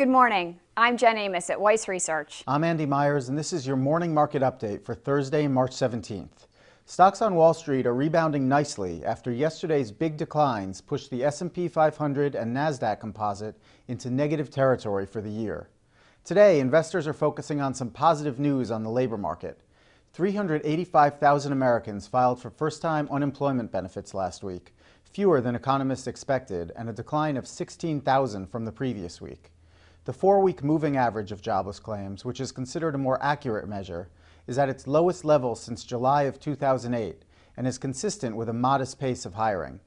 Good morning. I'm Jen Amos at Weiss Research. I'm Andy Myers, and this is your morning market update for Thursday, March 17th. Stocks on Wall Street are rebounding nicely after yesterday's big declines pushed the S&P 500 and NASDAQ composite into negative territory for the year. Today, investors are focusing on some positive news on the labor market. 385,000 Americans filed for first-time unemployment benefits last week, fewer than economists expected, and a decline of 16,000 from the previous week. The 4-week moving average of jobless claims, which is considered a more accurate measure, is at its lowest level since July of 2008 and is consistent with a modest pace of hiring.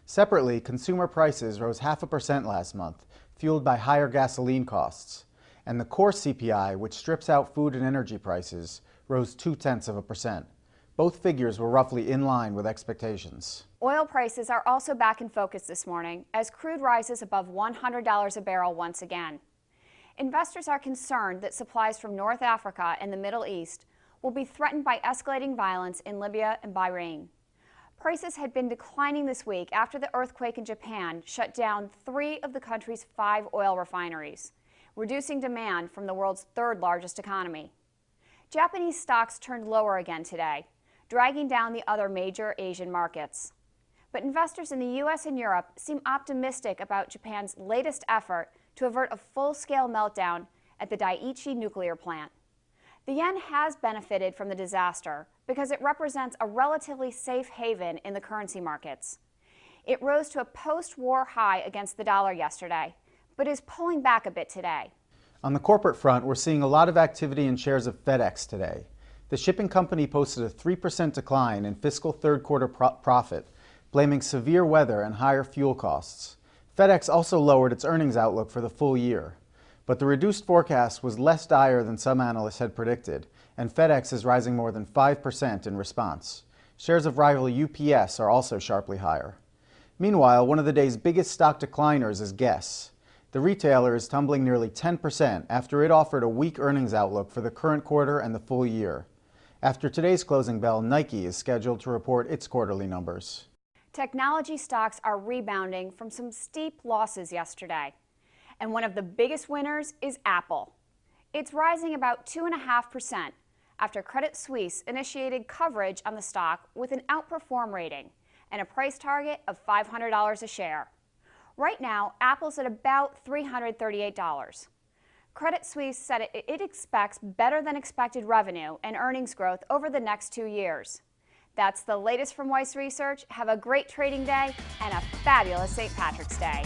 Separately, consumer prices rose 0.5% last month, fueled by higher gasoline costs, and the core CPI, which strips out food and energy prices, rose 0.2%. Both figures were roughly in line with expectations. Oil prices are also back in focus this morning as crude rises above $100 a barrel once again. Investors are concerned that supplies from North Africa and the Middle East will be threatened by escalating violence in Libya and Bahrain. Prices had been declining this week after the earthquake in Japan shut down 3 of the country's 5 oil refineries, reducing demand from the world's 3rd largest economy. Japanese stocks turned lower again today, dragging down the other major Asian markets. But investors in the U.S. and Europe seem optimistic about Japan's latest effort to avert a full-scale meltdown at the Daiichi nuclear plant. The yen has benefited from the disaster because it represents a relatively safe haven in the currency markets. It rose to a post-war high against the dollar yesterday, but is pulling back a bit today. On the corporate front, we're seeing a lot of activity in shares of FedEx today. The shipping company posted a 3% decline in fiscal third quarter profit, blaming severe weather and higher fuel costs. FedEx also lowered its earnings outlook for the full year, but the reduced forecast was less dire than some analysts had predicted, and FedEx is rising more than 5% in response. Shares of rival UPS are also sharply higher. Meanwhile, one of the day's biggest stock decliners is Guess. The retailer is tumbling nearly 10% after it offered a weak earnings outlook for the current quarter and the full year. After today's closing bell, Nike is scheduled to report its quarterly numbers. Technology stocks are rebounding from some steep losses yesterday. And one of the biggest winners is Apple. It's rising about 2.5% after Credit Suisse initiated coverage on the stock with an outperform rating and a price target of $500 a share. Right now, Apple's at about $338. Credit Suisse said it expects better than expected revenue and earnings growth over the next 2 years. That's the latest from Weiss Research. Have a great trading day and a fabulous St. Patrick's Day.